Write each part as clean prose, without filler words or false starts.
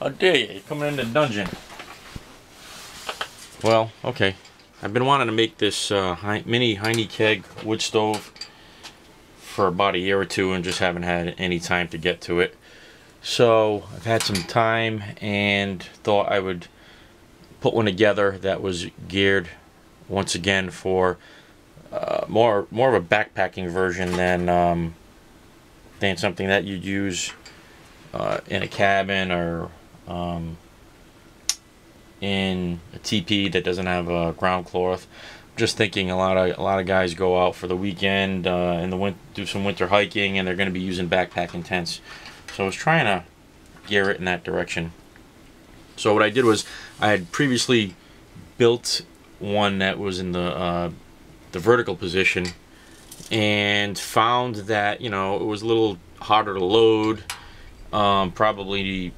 How dare you? You're coming in the dungeon. Well, okay. I've been wanting to make this mini Heine keg wood stove for about a year or two and just haven't had any time to get to it. So I've had some time and thought I would put one together that was geared once again for more of a backpacking version than something that you'd use in a cabin or in a Tipi that doesn't have a ground cloth. Just thinking a lot of guys go out for the weekend in the winter, do some winter hiking, and they're going to be using backpacking tents. So I was trying to gear it in that direction. So what I did was I had previously built one that was in the vertical position and found that, you know, it was a little harder to load, probably,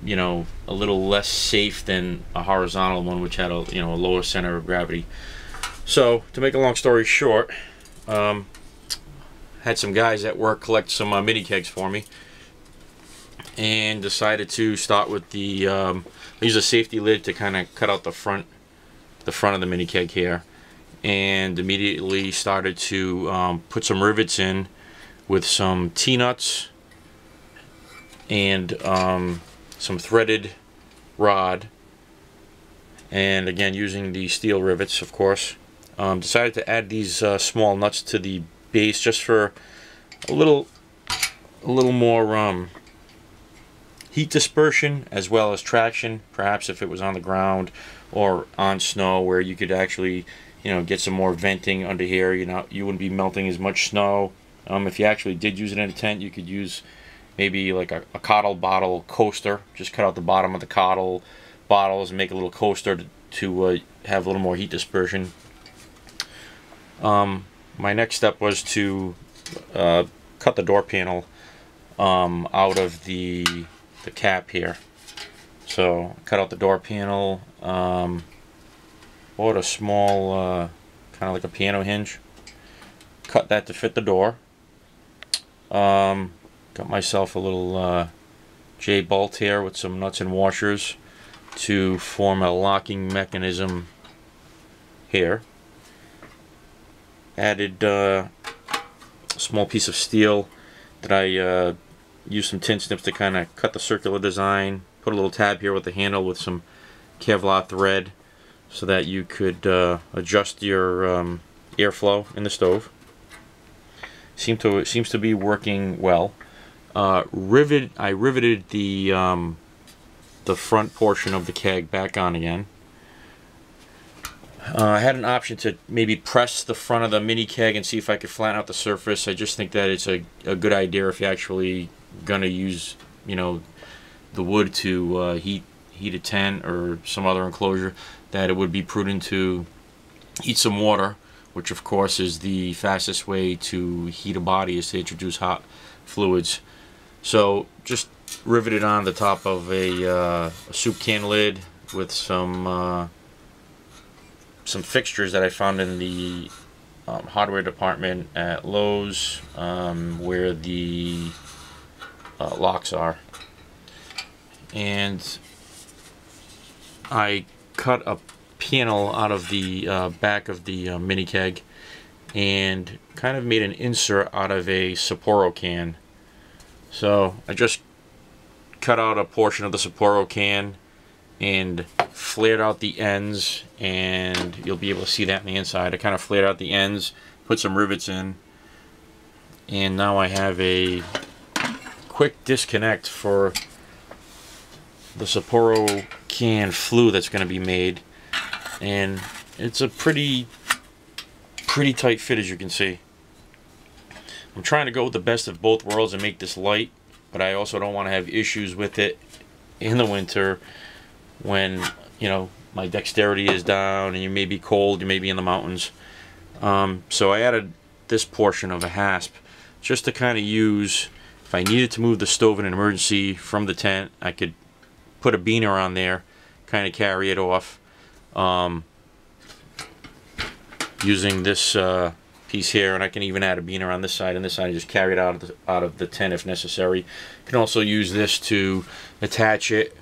you know, a little less safe than a horizontal one, which had a lower center of gravity. So to make a long story short, had some guys at work collect some mini kegs for me, and decided to start with the I use a safety lid to kind of cut out the front of the mini keg here, and immediately started to put some rivets in with some T-nuts and some threaded rod, and again using the steel rivets, of course. Decided to add these small nuts to the base just for a little more heat dispersion as well as traction, perhaps if it was on the ground or on snow, where you could actually, you know, get some more venting under here. You know, you wouldn't be melting as much snow. If you actually did use it in a tent, you could use maybe like a cottle bottle coaster. Just cut out the bottom of the cottle bottles and make a little coaster to have a little more heat dispersion. My next step was to cut the door panel out of the cap here. So cut out the door panel, bought a small kind of like a piano hinge, cut that to fit the door. Got myself a little J-bolt here with some nuts and washers to form a locking mechanism here. Added a small piece of steel that I used some tin snips to kind of cut the circular design. Put a little tab here with the handle with some Kevlar thread so that you could adjust your airflow in the stove. It seems to be working well. I riveted the front portion of the keg back on again. I had an option to maybe press the front of the mini keg and see if I could flatten out the surface. I just think that it's a good idea if you're actually gonna use, you know, the wood to heat a tent or some other enclosure, that it would be prudent to heat some water, which of course is the fastest way to heat a body, is to introduce hot fluids. So just riveted on the top of a soup can lid with some fixtures that I found in the hardware department at Lowe's, where the locks are. And I cut a panel out of the back of the mini keg and kind of made an insert out of a Sapporo can. So I just cut out a portion of the Sapporo can and flared out the ends, and you'll be able to see that on the inside. I kind of flared out the ends, put some rivets in, and now I have a quick disconnect for the Sapporo can flue that's going to be made, and it's a pretty tight fit, as you can see. I'm trying to go with the best of both worlds and make this light, but I also don't want to have issues with it in the winter when, you know, my dexterity is down and you may be cold, you may be in the mountains. So I added this portion of a hasp just to kind of use, if I needed to move the stove in an emergency from the tent, I could put a beaner on there, kind of carry it off, using this piece here, and I can even add a beaner on this side and this side and just carry it out of the tent if necessary. You can also use this to attach it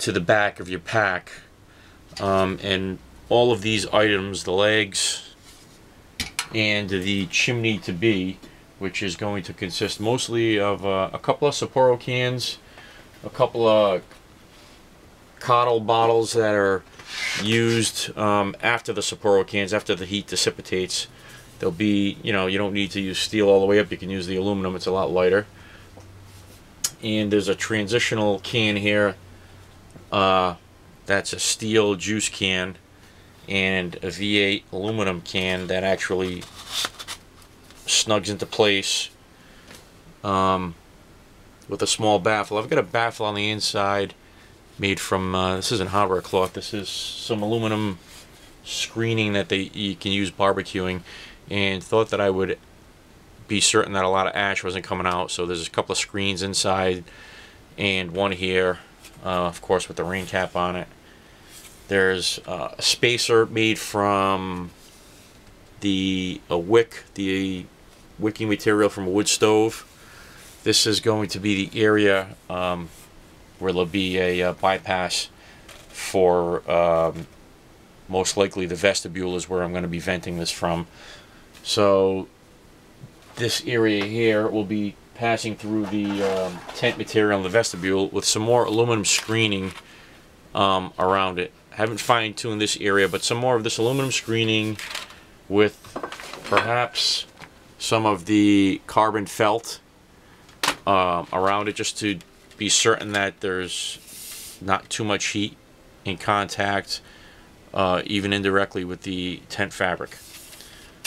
to the back of your pack. And all of these items, the legs and the chimney to be, which is going to consist mostly of a couple of Sapporo cans, a couple of Cottle bottles that are used after the Sapporo cans, after the heat dissipates. There'll be, you don't need to use steel all the way up, you can use the aluminum, it's a lot lighter. And there's a transitional can here, that's a steel juice can, and a V8 aluminum can that actually snugs into place with a small baffle. I've got a baffle on the inside made from, this isn't hardware cloth, this is some aluminum screening that you can use barbecuing, and thought that I would be certain that a lot of ash wasn't coming out, so there's a couple of screens inside and one here, of course with the rain cap on it. There's a spacer made from the wicking material from a wood stove. This is going to be the area where there'll be a bypass for most likely the vestibule is where I'm going to be venting this from. So this area here will be passing through the tent material in the vestibule with some more aluminum screening around it. I haven't fine-tuned this area, but some more of this aluminum screening with perhaps some of the carbon felt around it, just to be certain that there's not too much heat in contact, even indirectly, with the tent fabric.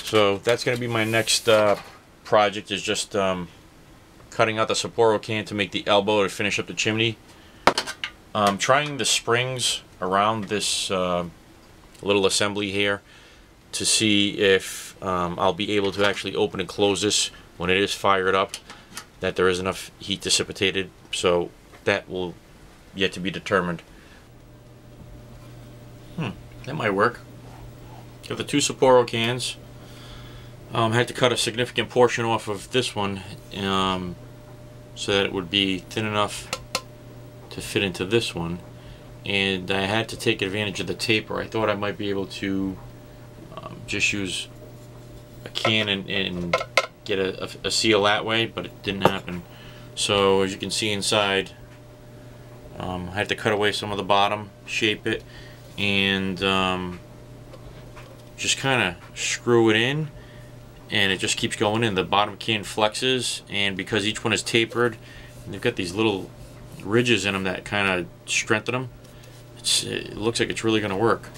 So that's going to be my next project, is just cutting out the Sapporo can to make the elbow to finish up the chimney. Trying the springs around this little assembly here to see if I'll be able to actually open and close this when it is fired up, that there is enough heat dissipated. So that will yet to be determined. That might work. Got the two Sapporo cans. Had to cut a significant portion off of this one so that it would be thin enough to fit into this one, and I had to take advantage of the taper. I thought I might be able to just use a can and get a seal that way, but it didn't happen. So as you can see inside, I had to cut away some of the bottom, shape it, and just kind of screw it in, and it just keeps going in. The bottom can flexes, and because each one is tapered, and they've got these little ridges in them that kind of strengthen them, it looks like it's really going to work.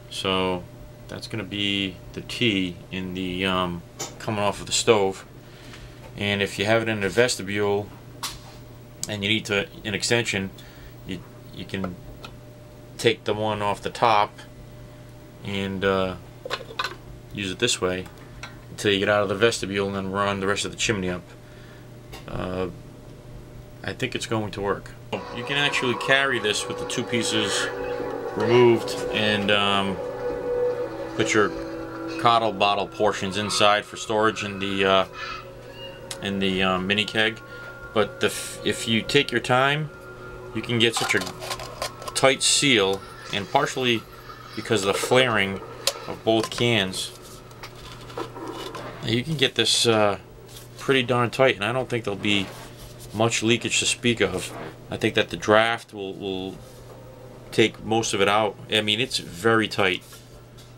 So that's going to be the T in the coming off of the stove. And if you have it in the vestibule and you need an extension, you can take the one off the top and use it this way until you get out of the vestibule, and then run the rest of the chimney up. I think it's going to work. You can actually carry this with the two pieces removed and put your Cottle bottle portions inside for storage in the mini keg. But if you take your time, you can get such a tight seal, and partially because of the flaring of both cans, you can get this pretty darn tight, and I don't think there'll be much leakage to speak of. I think that the draft will take most of it out. I mean, it's very tight.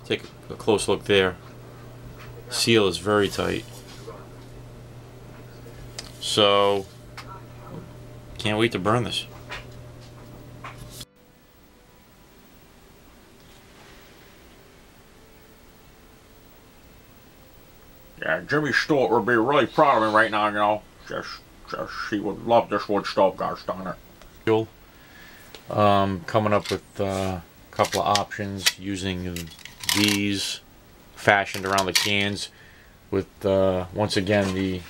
Take a close look there. Seal is very tight. So, can't wait to burn this. Yeah, Jimmy Stewart would be really proud of me right now, you know. Just he would love this wood stove, gosh darn it. Coming up with a couple of options using these fashioned around the cans with once again the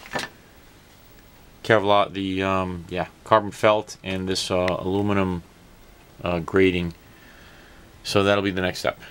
Kevlar, the carbon felt, and this aluminum grating. So that'll be the next step.